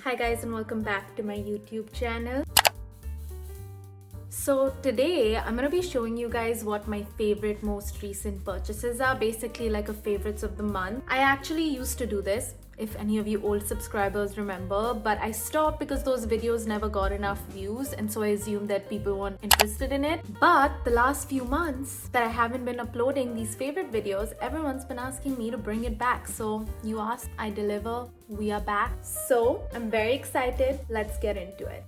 Hi guys, and welcome back to my YouTube channel. So today I'm going to be showing you guys what my favorite most recent purchases are, basically like a favorites of the month. I actually used to do this, if any of you old subscribers remember, but I stopped because those videos never got enough views, and so I assumed that people weren't interested in it. But the last few months that I haven't been uploading these favorite videos, everyone's been asking me to bring it back. So you asked, I deliver, we are back. So I'm very excited. Let's get into it.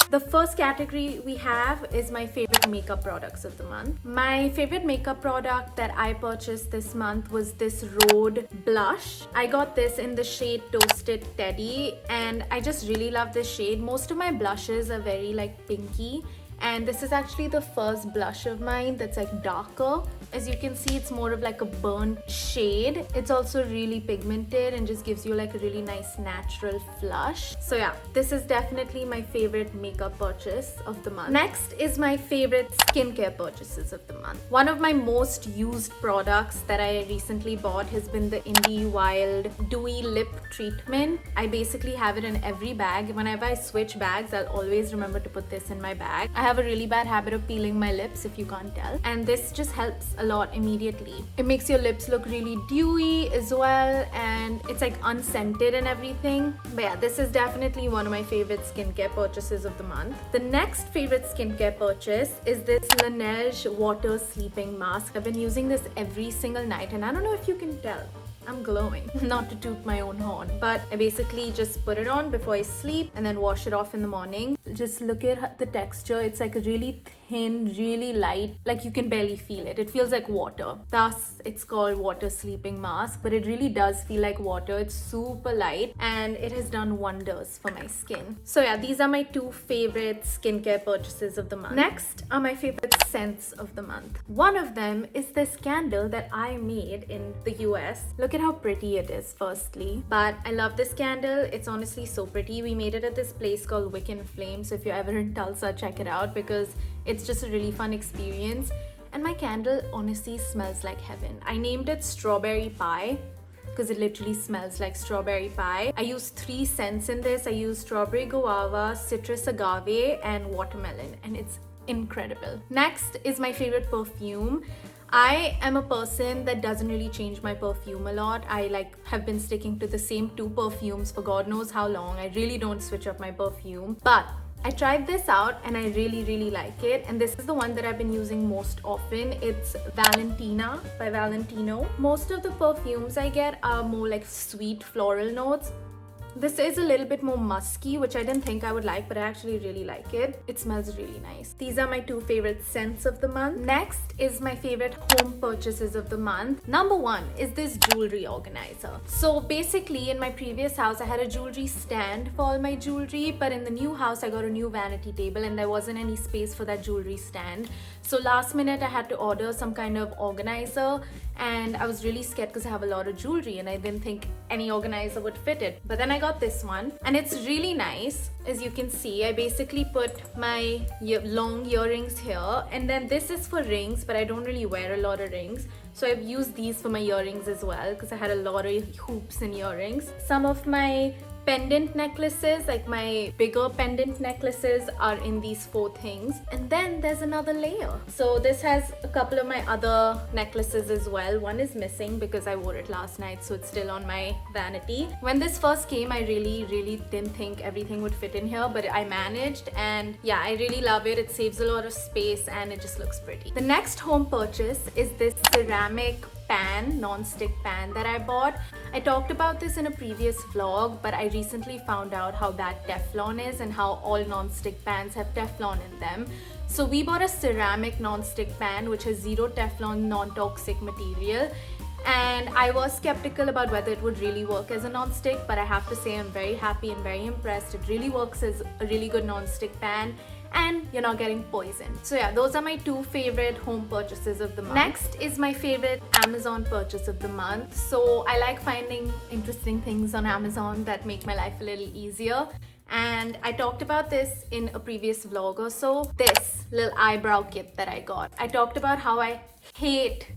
The first category we have is my favorite makeup products of the month. My favorite makeup product that I purchased this month was this Rhode blush. I got this in the shade Toasted Teddy, and I just really love this shade. Most of my blushes are very like pinky, and this is actually the first blush of mine that's like darker. As you can see, it's more of like a burnt shade. It's also really pigmented and just gives you like a really nice natural flush. So yeah, this is definitely my favorite makeup purchase of the month. Next is my favorite skincare purchases of the month. One of my most used products that I recently bought has been the Indie Wild Dewy Lip Treatment. I basically have it in every bag. Whenever I switch bags, I'll always remember to put this in my bag. I have a really bad habit of peeling my lips, if you can't tell, and this just helps a lot immediately. It makes your lips look really dewy as well, and it's like unscented and everything. But yeah, this is definitely one of my favorite skincare purchases of the month. The next favorite skincare purchase is this Laneige Water Sleeping Mask. I've been using this every single night, and I don't know if you can tell, I'm glowing. Not to toot my own horn, but I basically just put it on before I sleep and then wash it off in the morning. Just look at the texture. It's like a really thin, really light, like you can barely feel it. It feels like water. Thus, it's called Water Sleeping Mask, but it really does feel like water. It's super light and it has done wonders for my skin. So yeah, these are my two favorite skincare purchases of the month. Next are my favorite scents of the month. One of them is this candle that I made in the US. Look at how pretty it is, firstly. But I love this candle. It's honestly so pretty. We made it at this place called Wick and Flame. So if you're ever in Tulsa, check it out because it's just a really fun experience. And my candle honestly smells like heaven. I named it Strawberry Pie because it literally smells like strawberry pie. I used 3 scents in this. I used strawberry guava, citrus agave, and watermelon, and it's incredible. Next is my favorite perfume. I am a person that doesn't really change my perfume a lot. I have been sticking to the same 2 perfumes for God knows how long. I really don't switch up my perfume. But I tried this out and I really like it, and this is the one that I've been using most often. It's Valentina by Valentino. Most of the perfumes I get are more like sweet floral notes. This is a little bit more musky, which I didn't think I would like, but I actually really like it. It smells really nice. These are my 2 favorite scents of the month. Next is my favorite home purchases of the month. Number 1 is this jewelry organizer. So basically, in my previous house, I had a jewelry stand for all my jewelry, but in the new house, I got a new vanity table and there wasn't any space for that jewelry stand. So last minute, I had to order some kind of organizer, and I was really scared because I have a lot of jewelry and I didn't think any organizer would fit it. But then I got this one and it's really nice. As you can see, I basically put my long earrings here, and then this is for rings, but I don't really wear a lot of rings. So I've used these for my earrings as well because I had a lot of hoops and earrings. Some of my pendant necklaces, like my bigger pendant necklaces, are in these 4 things. And then there's another layer. So this has a couple of my other necklaces as well. One is missing because I wore it last night, so it's still on my vanity. When this first came, I really didn't think everything would fit in here, but I managed, and yeah, I really love it. It saves a lot of space and it just looks pretty. The next home purchase is this ceramic pan, non-stick pan that I bought. I talked about this in a previous vlog, but I recently found out how bad Teflon is and how all non-stick pans have Teflon in them. So we bought a ceramic non-stick pan which has 0 Teflon non-toxic material, and I was skeptical about whether it would really work as a non-stick, but I have to say I'm very happy and very impressed. It really works as a really good non-stick pan, and you're not getting poisoned. So yeah, those are my 2 favorite home purchases of the month. Next is my favorite Amazon purchase of the month. So I like finding interesting things on Amazon that make my life a little easier. and I talked about this in a previous vlog or so. This little eyebrow kit that I got. I talked about how I hate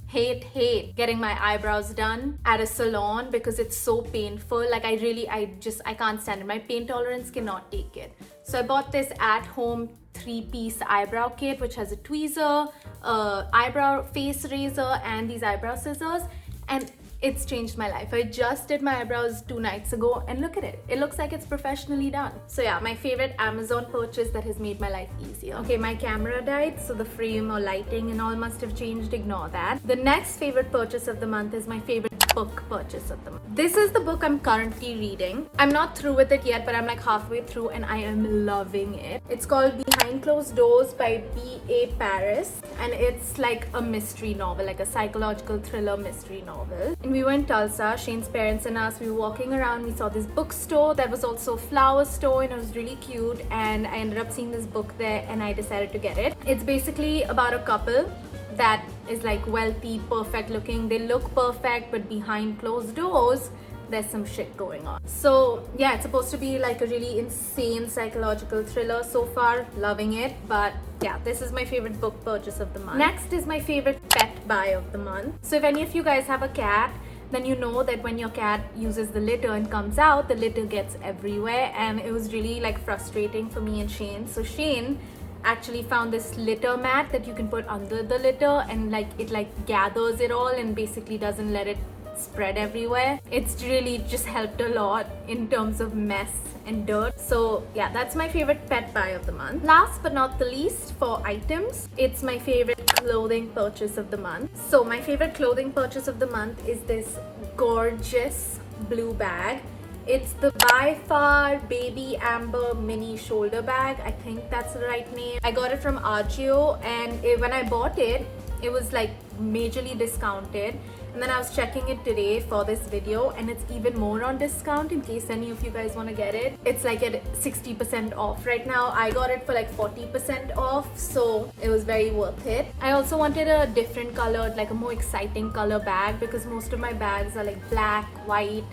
getting my eyebrows done at a salon because it's so painful. Like I can't stand it. My pain tolerance cannot take it. So I bought this at home 3-piece eyebrow kit, which has a tweezer, eyebrow face razor, and these eyebrow scissors, and it's changed my life. I just did my eyebrows 2 nights ago and look at it. It looks like it's professionally done. So yeah, my favorite Amazon purchase that has made my life easier. Okay, my camera died, so the frame or lighting and all must have changed. Ignore that. The next favorite purchase of the month is my favorite book purchase of the month. This is the book I'm currently reading. I'm not through with it yet, but I'm like halfway through and I am loving it. It's called Behind Closed Doors by B.A. Paris, and it's like a mystery novel, like a psychological thriller mystery novel. And we were in Tulsa, Shane's parents and us, we were walking around, we saw this bookstore that was also a flower store, and it was really cute, and I ended up seeing this book there and I decided to get it. It's basically about a couple that is like wealthy, perfect looking. They look perfect, but behind closed doors there's some shit going on. So yeah, it's supposed to be like a really insane psychological thriller. So far, loving it. But yeah, this is my favorite book purchase of the month. Next is my favorite pet buy of the month. So if any of you guys have a cat, then you know that when your cat uses the litter and comes out, the litter gets everywhere, and it was really like frustrating for me and Shane. So Shane actually found this litter mat that you can put under the litter, and like it like gathers it all and basically doesn't let it spread everywhere. It's really just helped a lot in terms of mess and dirt. So yeah, that's my favorite pet buy of the month. Last but not the least, for items, it's my favorite clothing purchase of the month. So my favorite clothing purchase of the month is this gorgeous blue bag. It's the By Far Baby Amber Mini Shoulder Bag. I think that's the right name. I got it from Agio, and when I bought it, it was like majorly discounted. And then I was checking it today for this video, and it's even more on discount in case any of you guys want to get it. It's like at 60% off right now. I got it for like 40% off, so it was very worth it. I also wanted a different colored, like a more exciting color bag, because most of my bags are like black, white,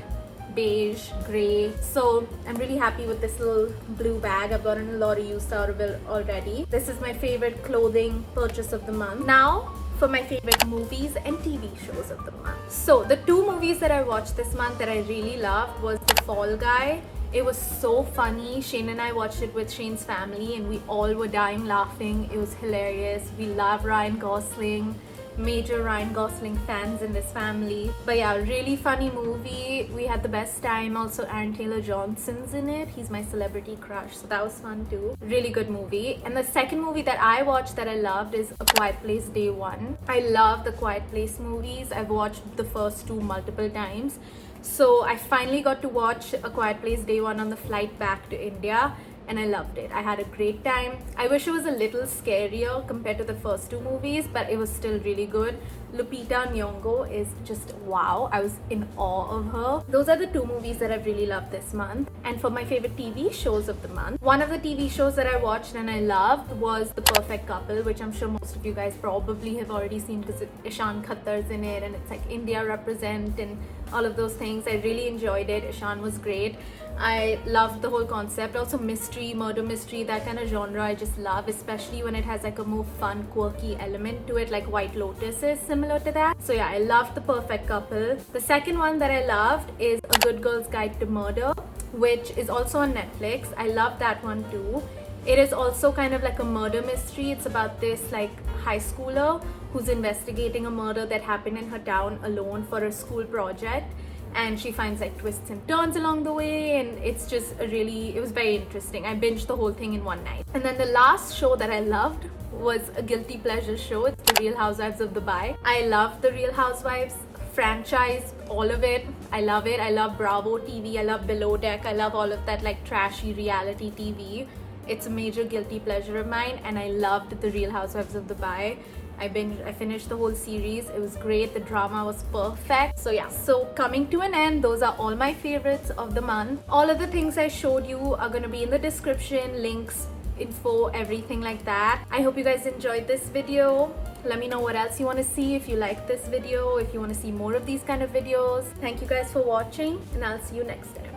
beige, gray. So I'm really happy with this little blue bag. I've gotten a lot of use out of it already. This is my favorite clothing purchase of the month. Now for my favorite movies and TV shows of the month. So the 2 movies that I watched this month that I really loved was The Fall Guy. It was so funny. Shane and I watched it with Shane's family and we all were dying laughing. It was hilarious. We love Ryan Gosling. Major Ryan Gosling fans in this family. But yeah, really funny movie. We had the best time. Also Aaron Taylor-Johnson's in it. He's my celebrity crush, so that was fun too. Really good movie. And the second movie that I watched that I loved is A Quiet Place Day One. I love the Quiet Place movies. I've watched the first 2 multiple times. So I finally got to watch A Quiet Place Day One on the flight back to India, and I loved it. I had a great time. I wish it was a little scarier compared to the first 2 movies, but it was still really good. Lupita Nyong'o is just wow. I was in awe of her. Those are the 2 movies that I've really loved this month. And for my favorite TV shows of the month, one of the TV shows that I watched and I loved was The Perfect Couple, which I'm sure most of you guys probably have already seen because Ishan Khattar's in it and it's like India represent and all of those things. I really enjoyed it. Ishan was great. I loved the whole concept. Also mystery, murder mystery, that kind of genre I just love, especially when it has like a more fun, quirky element to it, like White Lotus is similar to that. So yeah, I loved The Perfect Couple. The second one that I loved is A Good Girl's Guide to Murder, which is also on Netflix. I love that one too. It is also kind of like a murder mystery. It's about this like high schooler who's investigating a murder that happened in her town alone for a school project. And she finds like twists and turns along the way, and it's just it was very interesting. I binged the whole thing in one night. And then the last show that I loved was a guilty pleasure show. It's The Real Housewives of Dubai. I love The Real Housewives franchise, all of it. I love it. I love Bravo TV. I love Below Deck. I love all of that like trashy reality TV. It's a major guilty pleasure of mine, and I loved The Real Housewives of Dubai. I finished the whole series. It was great. The drama was perfect. So yeah, so coming to an end, those are all my favorites of the month. All of the things I showed you are going to be in the description, links, info, everything like that. I hope you guys enjoyed this video. Let me know what else you want to see. If you like this video, if you want to see more of these kind of videos. Thank you guys for watching, and I'll see you next time.